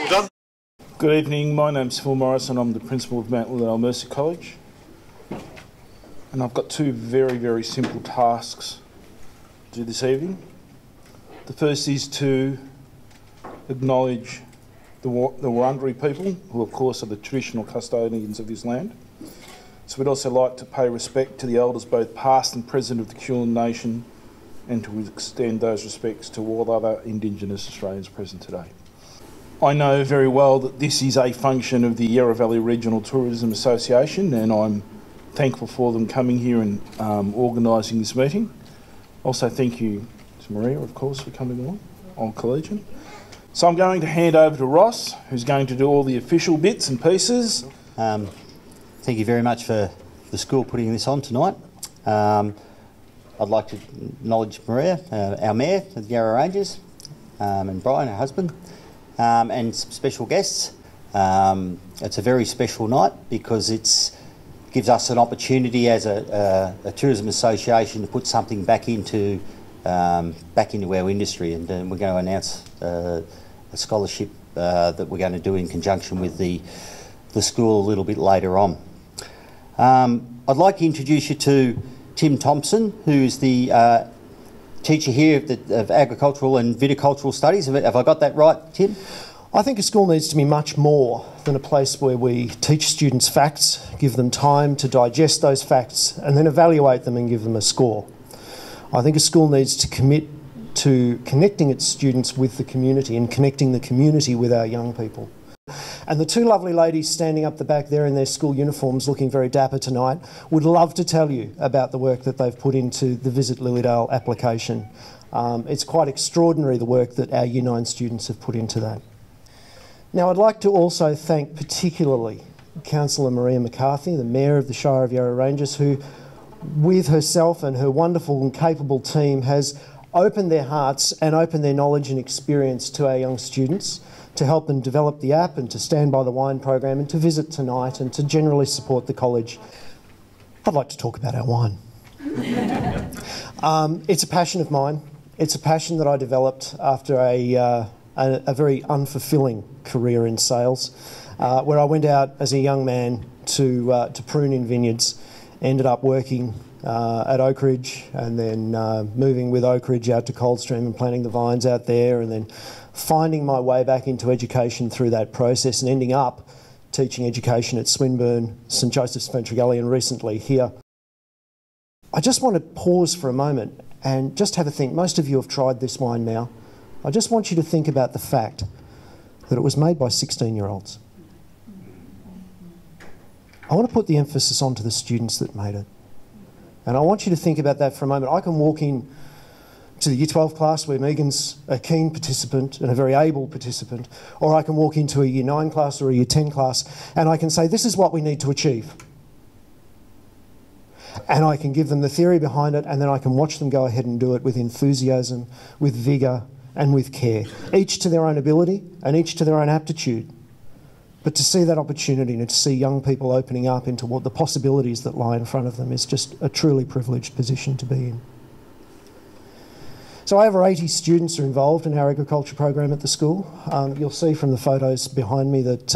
Done. Good evening, my name's Phil Morris and I'm the principal of Mount Lilydale Mercy College. And I've got two very, very simple tasks to do this evening. The first is to acknowledge the Wurundjeri people, who of course are the traditional custodians of this land. So we'd also like to pay respect to the elders both past and present of the Kulin Nation and to extend those respects to all other Indigenous Australians present today. I know very well that this is a function of the Yarra Valley Regional Tourism Association and I'm thankful for them coming here and organising this meeting. Also thank you to Maria, of course, for coming along on Collegian. So I'm going to hand over to Ross, who's going to do all the official bits and pieces. Thank you very much for the school putting this on tonight. I'd like to acknowledge Maria, our Mayor of the Yarraranges, and Brian, her husband, and some special guests. It's a very special night because it gives us an opportunity as a tourism association to put something back into our industry, and we're going to announce a scholarship that we're going to do in conjunction with the school a little bit later on. I'd like to introduce you to Tim Thompson, who's the teacher here of Agricultural and Viticultural Studies. Have I got that right, Tim? I think a school needs to be much more than a place where we teach students facts, give them time to digest those facts, and then evaluate them and give them a score. I think a school needs to commit to connecting its students with the community and connecting the community with our young people. And the two lovely ladies standing up the back there in their school uniforms looking very dapper tonight would love to tell you about the work that they've put into the Visit Lilydale application. It's quite extraordinary the work that our Year 9 students have put into that. Now I'd like to also thank particularly Councillor Maria McCarthy, the Mayor of the Shire of Yarraranges, who with herself and her wonderful and capable team has opened their hearts and opened their knowledge and experience to our young students to help them develop the app and to stand by the wine program and to visit tonight and to generally support the college. I'd like to talk about our wine. It's a passion of mine. It's a passion that I developed after a very unfulfilling career in sales, where I went out as a young man to prune in vineyards, ended up working at Oak Ridge and then moving with Oak Ridge out to Coldstream and planting the vines out there, and then finding my way back into education through that process and ending up teaching education at Swinburne, St Joseph's Fentragally and recently here. I just want to pause for a moment and just have a think. Most of you have tried this wine now. I just want you to think about the fact that it was made by 16-year-olds. I want to put the emphasis onto the students that made it. And I want you to think about that for a moment. I can walk in to the Year 12 class where Megan's a keen participant and a very able participant, or I can walk into a Year 9 class or a Year 10 class and I can say, this is what we need to achieve. And I can give them the theory behind it, and then I can watch them go ahead and do it with enthusiasm, with vigour and with care, each to their own ability and each to their own aptitude. But to see that opportunity and to see young people opening up into what the possibilities that lie in front of them is just a truly privileged position to be in. So over 80 students are involved in our agriculture program at the school. You'll see from the photos behind me that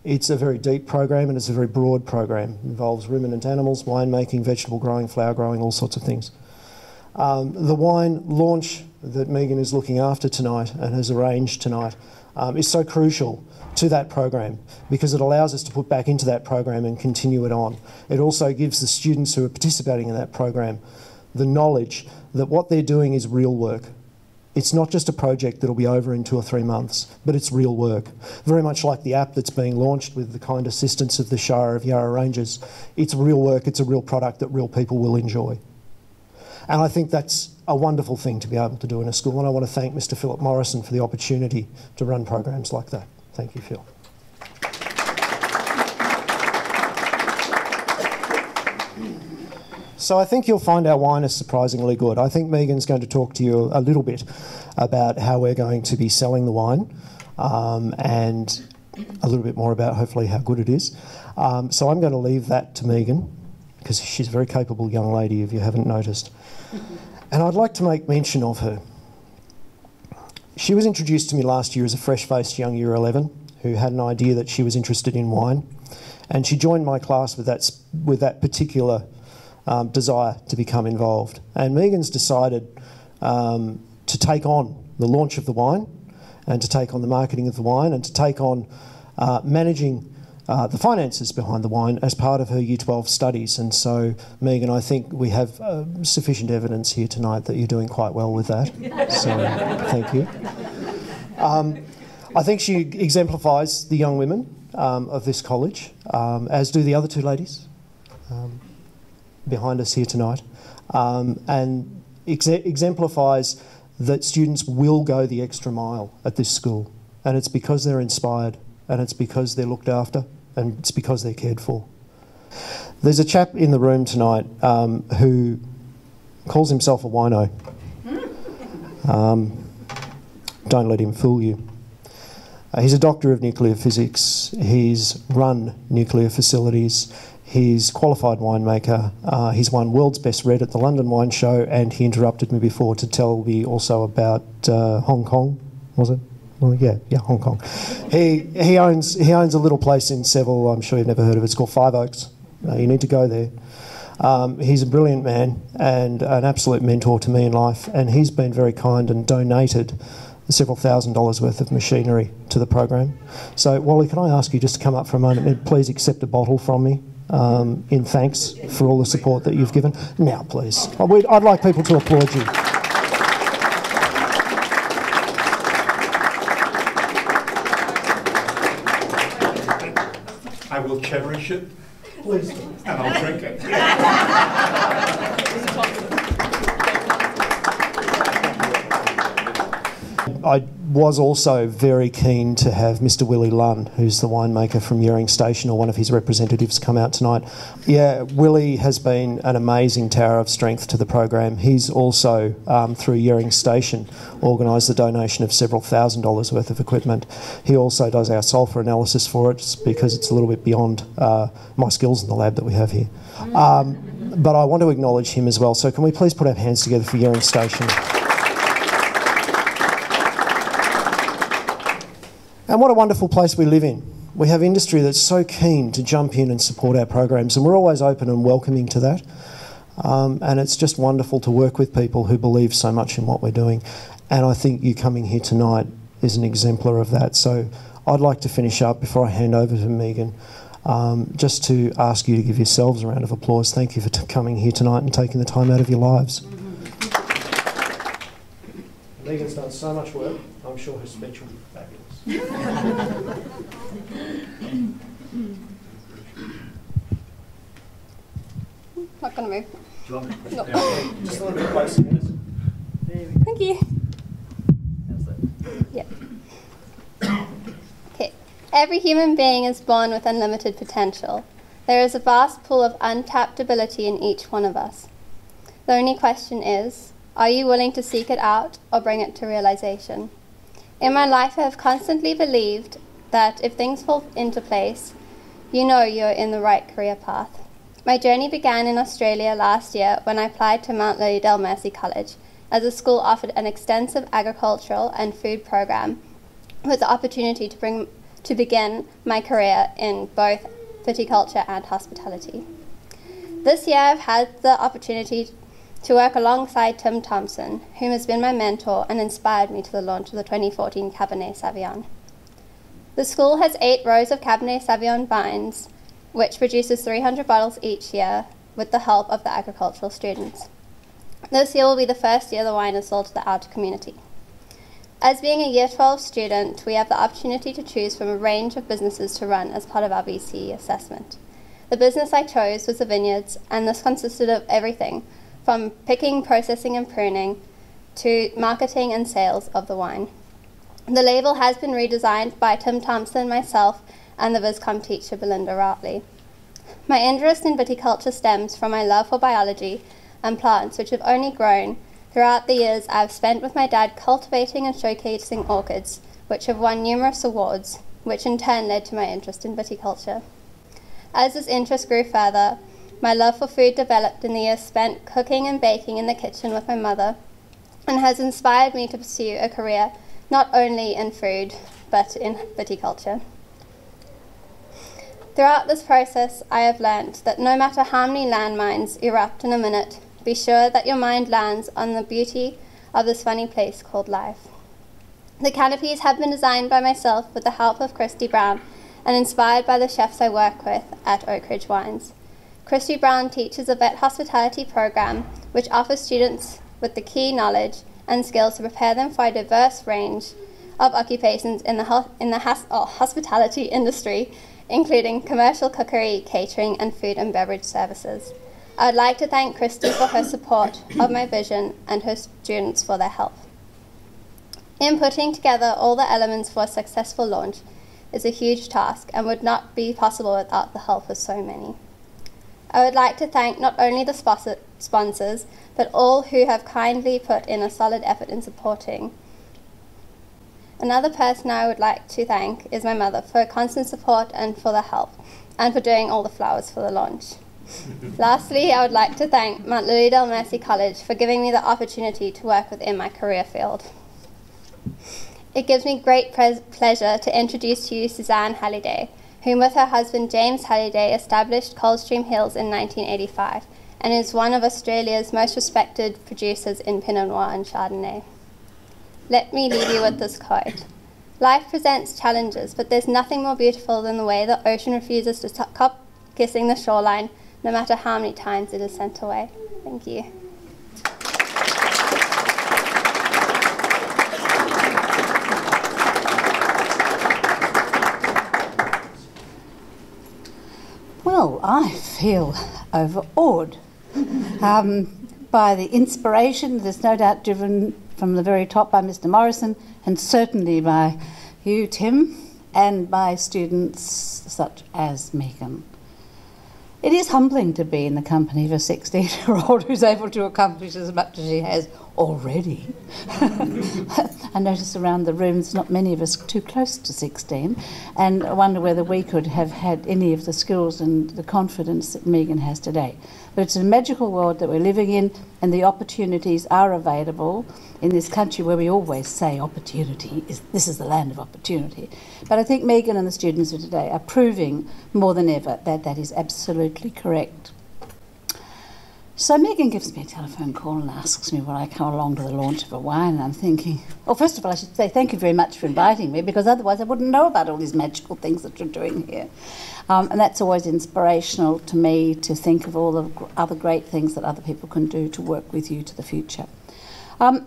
it's a very deep program and it's a very broad program. It involves ruminant animals, winemaking, vegetable growing, flower growing, all sorts of things. The wine launch that Megan is looking after tonight and has arranged tonight is so crucial to that program because it allows us to put back into that program and continue it on. It also gives the students who are participating in that program the knowledge that what they're doing is real work. It's not just a project that'll be over in 2 or 3 months, but it's real work. Very much like the app that's being launched with the kind assistance of the Shire of Yarraranges. It's real work, it's a real product that real people will enjoy. And I think that's a wonderful thing to be able to do in a school, and I want to thank Mr. Philip Morrison for the opportunity to run programs like that. Thank you, Phil. So I think you'll find our wine is surprisingly good. I think Megan's going to talk to you a little bit about how we're going to be selling the wine and a little bit more about hopefully how good it is. So I'm going to leave that to Megan because she's a very capable young lady if you haven't noticed. And I'd like to make mention of her. She was introduced to me last year as a fresh-faced young Year 11 who had an idea that she was interested in wine, and she joined my class with that particular desire to become involved. And Megan's decided to take on the launch of the wine, and to take on the marketing of the wine, and to take on managing the finances behind the wine as part of her Year 12 studies. And so, Megan, I think we have sufficient evidence here tonight that you're doing quite well with that. So, thank you. I think she exemplifies the young women of this college, as do the other two ladies behind us here tonight, and exemplifies that students will go the extra mile at this school, and it's because they're inspired, and it's because they're looked after, and it's because they're cared for. There's a chap in the room tonight who calls himself a wino. Don't let him fool you. He's a doctor of nuclear physics. He's run nuclear facilities. He's a qualified winemaker. He's won World's Best Red at the London Wine Show, and he interrupted me before to tell me also about Hong Kong, was it? Well, yeah, Hong Kong. He owns a little place in Seville. I'm sure you've never heard of it. It's called Five Oaks. You need to go there. He's a brilliant man and an absolute mentor to me in life, and he's been very kind and donated several $1,000s worth of machinery to the program. So, Wally, can I ask you just to come up for a moment and please accept a bottle from me in thanks for all the support that you've given? Now, please. I'd like people to applaud you. I will cherish it. Please. And I'll drink it. I was also very keen to have Mr. Willie Lunn, who's the winemaker from Yering Station, or one of his representatives, come out tonight. Yeah, Willie has been an amazing tower of strength to the program. He's also, through Yering Station, organised the donation of several $1,000s worth of equipment. He also does our sulphur analysis for it, because it's a little bit beyond my skills in the lab that we have here. But I want to acknowledge him as well. So can we please put our hands together for Yering Station? And what a wonderful place we live in. We have industry that's so keen to jump in and support our programs, and we're always open and welcoming to that. And it's just wonderful to work with people who believe so much in what we're doing. And I think you coming here tonight is an exemplar of that. So I'd like to finish up before I hand over to Megan, just to ask you to give yourselves a round of applause. Thank you for coming here tonight and taking the time out of your lives. Megan's done so much work. I'm sure her speech will be fabulous. Not going to move. Do you want me to No. Just a little bit closer. Thank you. Yeah. Okay. Every human being is born with unlimited potential. There is a vast pool of untapped ability in each one of us. The only question is, are you willing to seek it out or bring it to realization? In my life, I have constantly believed that if things fall into place, you know you're in the right career path. My journey began in Australia last year when I applied to Mount Lilydale Mercy College, as the school offered an extensive agricultural and food program with the opportunity to begin my career in both viticulture and hospitality. This year, I've had the opportunity to work alongside Tim Thompson, whom has been my mentor and inspired me to the launch of the 2014 Cabernet Sauvignon. The school has 8 rows of Cabernet Sauvignon vines, which produces 300 bottles each year with the help of the agricultural students. This year will be the first year the wine is sold to the outer community. As being a Year 12 student, we have the opportunity to choose from a range of businesses to run as part of our VCE assessment. The business I chose was the vineyards, and this consisted of everything from picking, processing and pruning to marketing and sales of the wine. The label has been redesigned by Tim Thompson, myself, and the VisCom teacher Belinda Routley. My interest in viticulture stems from my love for biology and plants, which have only grown throughout the years I've spent with my dad cultivating and showcasing orchids, which have won numerous awards, which in turn led to my interest in viticulture. As this interest grew further, my love for food developed in the years spent cooking and baking in the kitchen with my mother, and has inspired me to pursue a career not only in food, but in viticulture. Throughout this process, I have learnt that no matter how many landmines erupt in a minute, be sure that your mind lands on the beauty of this funny place called life. The canopies have been designed by myself with the help of Christy Brown and inspired by the chefs I work with at Oak Ridge Wines. Christy Brown teaches a vet hospitality program which offers students with the key knowledge and skills to prepare them for a diverse range of occupations in the hospitality industry, including commercial cookery, catering, and food and beverage services. I would like to thank Christy for her support of my vision and her students for their help. In putting together all the elements for a successful launch is a huge task and would not be possible without the help of so many. I would like to thank not only the sponsors, but all who have kindly put in a solid effort in supporting. Another person I would like to thank is my mother for her constant support and for the help, and for doing all the flowers for the launch. Lastly, I would like to thank Mount Lilydale Mercy College for giving me the opportunity to work within my career field. It gives me great pleasure to introduce to you Suzanne Halliday, whom with her husband James Halliday established Coldstream Hills in 1985, and is one of Australia's most respected producers in Pinot Noir and Chardonnay. Let me leave you with this quote. Life presents challenges, but there's nothing more beautiful than the way the ocean refuses to stop kissing the shoreline, no matter how many times it is sent away. Thank you. Well, I feel overawed by the inspiration that is no doubt driven from the very top by Mr. Morrison, and certainly by you, Tim, and by students such as Megan. It is humbling to be in the company of a 16-year-old who's able to accomplish as much as she has already. I notice around the room there's not many of us too close to 16, and I wonder whether we could have had any of the skills and the confidence that Megan has today. But it's a magical world that we're living in, and the opportunities are available in this country where we always say this is the land of opportunity. But I think Megan and the students of today are proving more than ever that that is absolutely correct. So Megan gives me a telephone call and asks me will I come along to the launch of a wine, and I'm thinking, well, first of all I should say thank you very much for inviting me, because otherwise I wouldn't know about all these magical things that you're doing here. And that's always inspirational to me, to think of all the other great things that other people can do to work with you to the future. So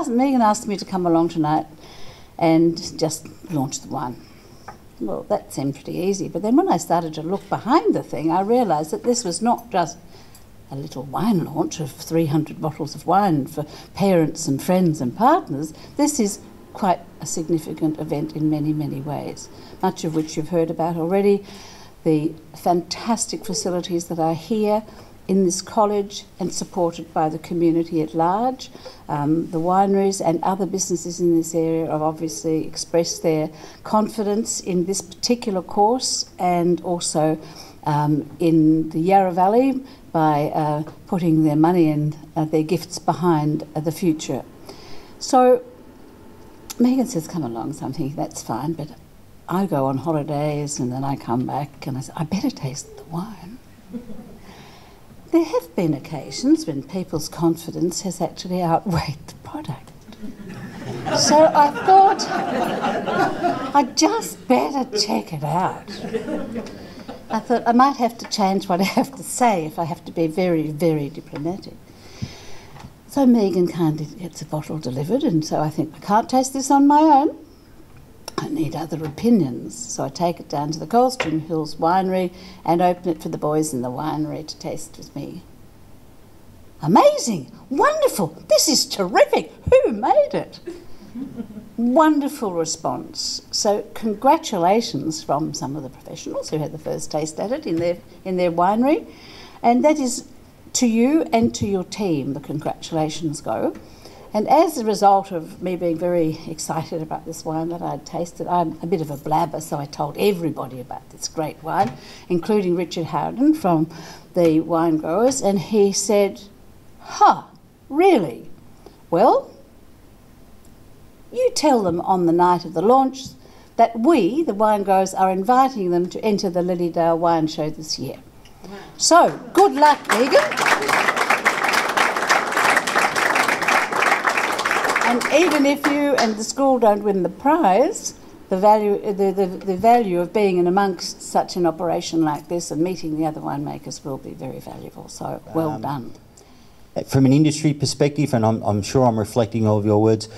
Megan asked me to come along tonight and just launch the wine. Well, that seemed pretty easy, but then when I started to look behind the thing, I realised that this was not just a little wine launch of 300 bottles of wine for parents and friends and partners. This is quite a significant event in many, many ways, much of which you've heard about already. The fantastic facilities that are here in this college and supported by the community at large. The wineries and other businesses in this area have obviously expressed their confidence in this particular course, and also in the Yarra Valley by putting their money and their gifts behind the future. So Megan says, come along, so I'm thinking, that's fine, but I go on holidays and then I come back and I say, I better taste the wine. There have been occasions when people's confidence has actually outweighed the product. So I thought I'd just better check it out. I thought I might have to change what I have to say if I have to be very, very diplomatic. So Megan kindly gets a bottle delivered, and so I think, I can't taste this on my own. I need other opinions. So I take it down to the Coldstream Hills winery and open it for the boys in the winery to taste with me. Amazing! Wonderful! This is terrific! Who made it? Wonderful response. So congratulations from some of the professionals who had the first taste at it in their winery. And that is to you and to your team, the congratulations go. And as a result of me being very excited about this wine that I'd tasted, I'm a bit of a blabber, so I told everybody about this great wine, including Richard Howden from the wine growers, and he said, really? Well, you tell them on the night of the launch that we, the wine growers, are inviting them to enter the Lilydale Wine Show this year. So, good luck, Megan. And even if you and the school don't win the prize, the value of being in amongst such an operation like this and meeting the other winemakers will be very valuable. So, well done. From an industry perspective, and I'm sure I'm reflecting all of your words,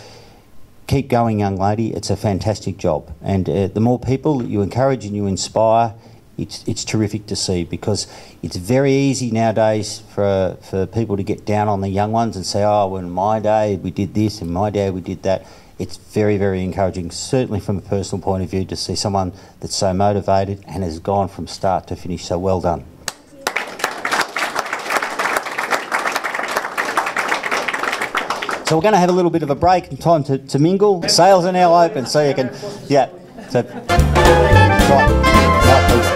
keep going, young lady. It's a fantastic job. And the more people that you encourage and you inspire, it's terrific to see, because it's very easy nowadays for people to get down on the young ones and say, oh, well, in my day we did this, in my day we did that. It's very, very encouraging, certainly from a personal point of view, to see someone that's so motivated and has gone from start to finish. So well done. So we're going to have a little bit of a break and time to mingle. Sales are now open, so you can, yeah. So, right.